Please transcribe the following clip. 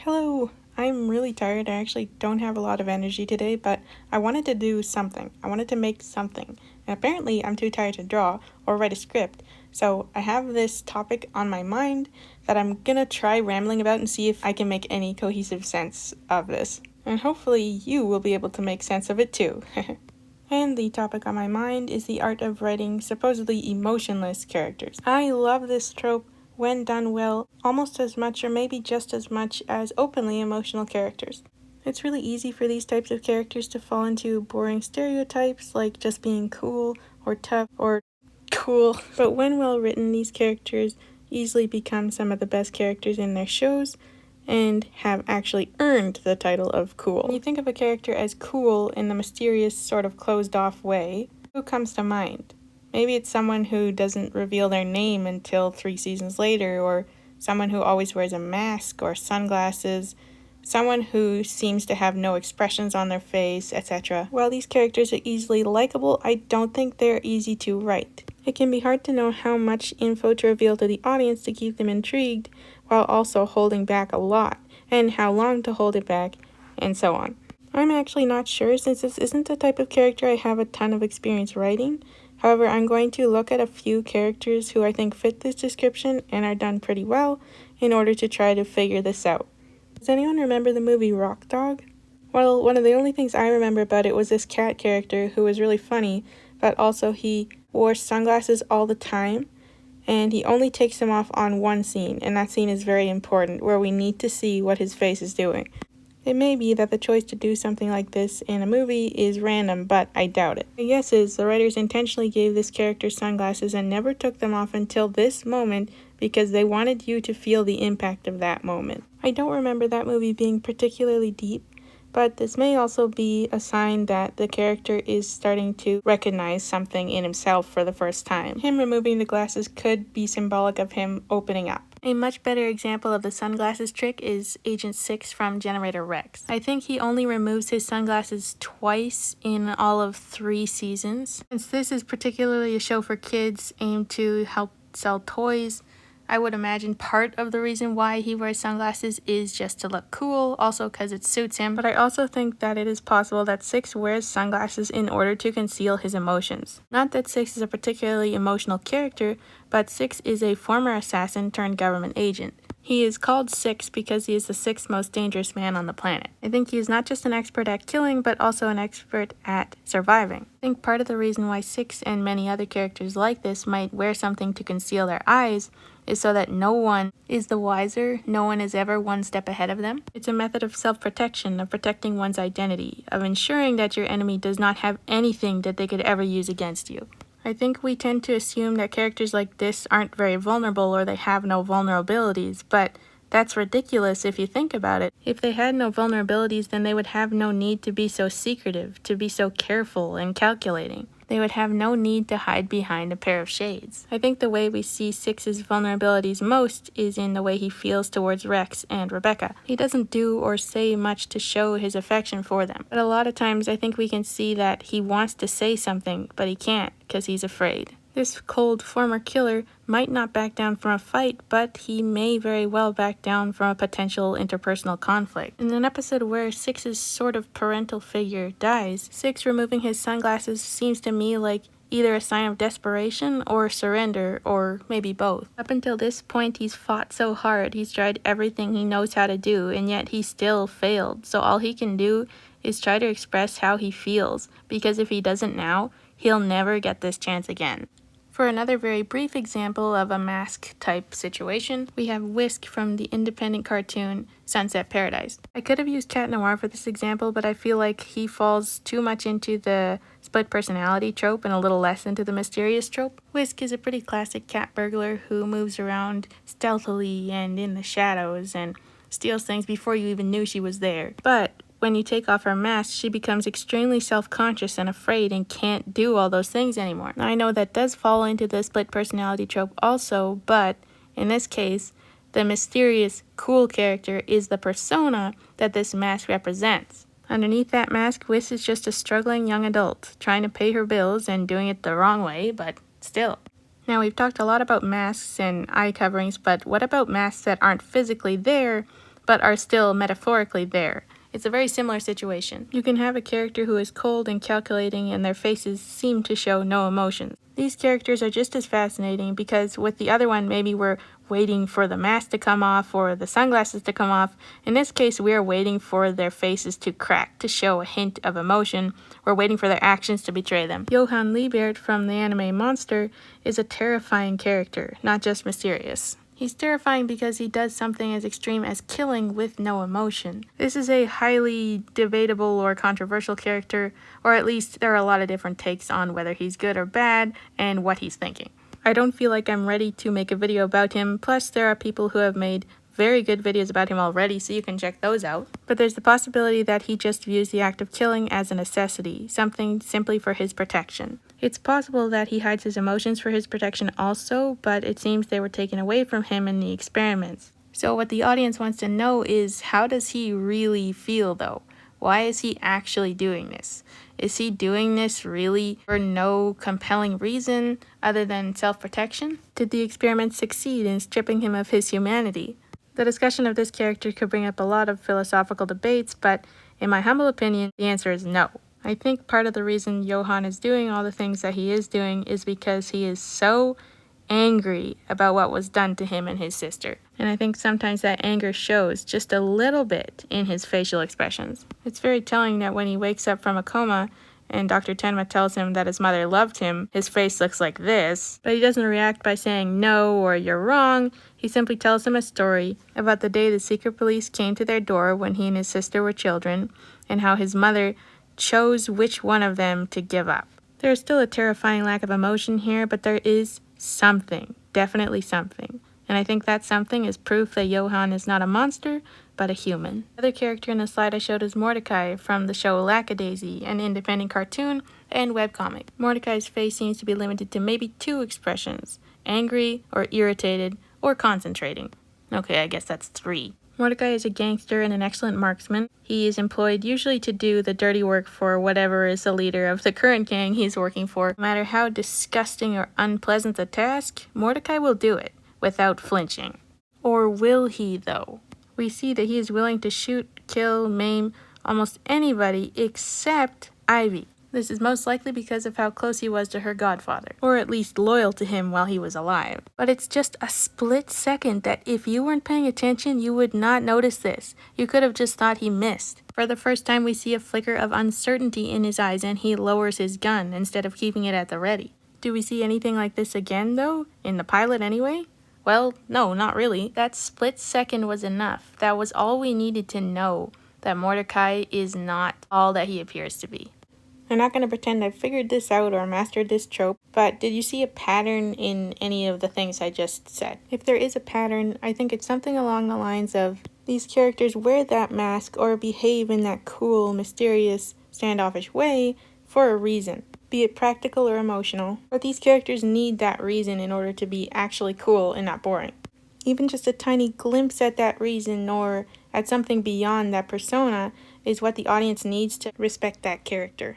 Hello, I'm really tired. I actually don't have a lot of energy today, but I wanted to do something. I wanted to make something. And apparently, I'm too tired to draw or write a script. So I have this topic on my mind that I'm gonna try rambling about and see if I can make any cohesive sense of this. And hopefully, you will be able to make sense of it too. And the topic on my mind is the art of writing supposedly emotionless characters. I love this trope when done well, almost as much or maybe just as much as openly emotional characters. It's really easy for these types of characters to fall into boring stereotypes like just being cool or tough or cool. But when well written, these characters easily become some of the best characters in their shows and have actually earned the title of cool. When you think of a character as cool in the mysterious, sort of closed off way, who comes to mind? Maybe it's someone who doesn't reveal their name until 3 seasons later, or someone who always wears a mask or sunglasses, someone who seems to have no expressions on their face, etc. While these characters are easily likable, I don't think they're easy to write. It can be hard to know how much info to reveal to the audience to keep them intrigued, while also holding back a lot, and how long to hold it back, and so on. I'm actually not sure since this isn't the type of character I have a ton of experience writing. However, I'm going to look at a few characters who I think fit this description and are done pretty well in order to try to figure this out. Does anyone remember the movie Rock Dog? Well, one of the only things I remember about it was this cat character who was really funny, but also he wore sunglasses all the time, and he only takes them off on one scene, and that scene is very important, where we need to see what his face is doing. It may be that the choice to do something like this in a movie is random, but I doubt it. My guess is the writers intentionally gave this character sunglasses and never took them off until this moment because they wanted you to feel the impact of that moment. I don't remember that movie being particularly deep, but this may also be a sign that the character is starting to recognize something in himself for the first time. Him removing the glasses could be symbolic of him opening up. A much better example of the sunglasses trick is Agent 6 from Generator Rex. I think he only removes his sunglasses twice in all of 3 seasons. Since this is particularly a show for kids aimed to help sell toys, I would imagine part of the reason why he wears sunglasses is just to look cool, also because it suits him. But I also think that it is possible that Six wears sunglasses in order to conceal his emotions. Not that Six is a particularly emotional character, but Six is a former assassin turned government agent. He is called Six because he is the 6th most dangerous man on the planet. I think he is not just an expert at killing, but also an expert at surviving. I think part of the reason why Six and many other characters like this might wear something to conceal their eyes is so that no one is the wiser, no one is ever one step ahead of them. It's a method of self-protection, of protecting one's identity, of ensuring that your enemy does not have anything that they could ever use against you. I think we tend to assume that characters like this aren't very vulnerable or they have no vulnerabilities, but that's ridiculous if you think about it. If they had no vulnerabilities, then they would have no need to be so secretive, to be so careful and calculating. They would have no need to hide behind a pair of shades. I think the way we see Six's vulnerabilities most is in the way he feels towards Rex and Rebecca. He doesn't do or say much to show his affection for them, but a lot of times I think we can see that he wants to say something, but he can't because he's afraid. This cold former killer might not back down from a fight, but he may very well back down from a potential interpersonal conflict. In an episode where Six's sort of parental figure dies, Six removing his sunglasses seems to me like either a sign of desperation or surrender, or maybe both. Up until this point, he's fought so hard, he's tried everything he knows how to do, and yet he still failed. So all he can do is try to express how he feels, because if he doesn't now, he'll never get this chance again. For another very brief example of a mask-type situation, we have Whisk from the independent cartoon Sunset Paradise. I could have used Cat Noir for this example, but I feel like he falls too much into the split personality trope and a little less into the mysterious trope. Whisk is a pretty classic cat burglar who moves around stealthily and in the shadows and steals things before you even knew she was there. But when you take off her mask, she becomes extremely self-conscious and afraid and can't do all those things anymore. Now, I know that does fall into the split personality trope also, but in this case, the mysterious, cool character is the persona that this mask represents. Underneath that mask, Whis is just a struggling young adult, trying to pay her bills and doing it the wrong way, but still. Now, we've talked a lot about masks and eye coverings, but what about masks that aren't physically there, but are still metaphorically there. It's a very similar situation. You can have a character who is cold and calculating and their faces seem to show no emotions. These characters are just as fascinating because with the other one, maybe we're waiting for the mask to come off or the sunglasses to come off. In this case, we are waiting for their faces to crack to show a hint of emotion. We're waiting for their actions to betray them. Johann Liebert from the anime Monster is a terrifying character, not just mysterious. He's terrifying because he does something as extreme as killing with no emotion. This is a highly debatable or controversial character, or at least there are a lot of different takes on whether he's good or bad and what he's thinking. I don't feel like I'm ready to make a video about him, plus there are people who have made very good videos about him already, so you can check those out. But there's the possibility that he just views the act of killing as a necessity, something simply for his protection. It's possible that he hides his emotions for his protection also, but it seems they were taken away from him in the experiments. So what the audience wants to know is, how does he really feel though? Why is he actually doing this? Is he doing this really for no compelling reason other than self-protection? Did the experiment succeed in stripping him of his humanity? The discussion of this character could bring up a lot of philosophical debates, but in my humble opinion, the answer is no. I think part of the reason Johann is doing all the things that he is doing is because he is so angry about what was done to him and his sister. And I think sometimes that anger shows just a little bit in his facial expressions. It's very telling that when he wakes up from a coma and Dr. Tenma tells him that his mother loved him, his face looks like this, but he doesn't react by saying no or you're wrong. He simply tells him a story about the day the secret police came to their door when he and his sister were children, and how his mother chose which one of them to give up. There is still a terrifying lack of emotion here, but there is something, definitely something. And I think that something is proof that Johann is not a monster, but a human. The other character in the slide I showed is Mordecai from the show Lackadaisy, an independent cartoon and webcomic. Mordecai's face seems to be limited to maybe 2 expressions: angry or irritated or concentrating. Okay, I guess that's 3. Mordecai is a gangster and an excellent marksman. He is employed usually to do the dirty work for whatever is the leader of the current gang he's working for. No matter how disgusting or unpleasant the task, Mordecai will do it without flinching. Or will he, though? We see that he is willing to shoot, kill, maim almost anybody except Ivy. This is most likely because of how close he was to her godfather, or at least loyal to him while he was alive. But it's just a split second that if you weren't paying attention, you would not notice this. You could have just thought he missed. For the first time, we see a flicker of uncertainty in his eyes and he lowers his gun instead of keeping it at the ready. Do we see anything like this again, though? In the pilot anyway? Well, no, not really. That split second was enough. That was all we needed to know, that Mordecai is not all that he appears to be. I'm not going to pretend I figured this out or mastered this trope, but did you see a pattern in any of the things I just said? If there is a pattern, I think it's something along the lines of these characters wear that mask or behave in that cool, mysterious, standoffish way for a reason, be it practical or emotional. But these characters need that reason in order to be actually cool and not boring. Even just a tiny glimpse at that reason or at something beyond that persona is what the audience needs to respect that character.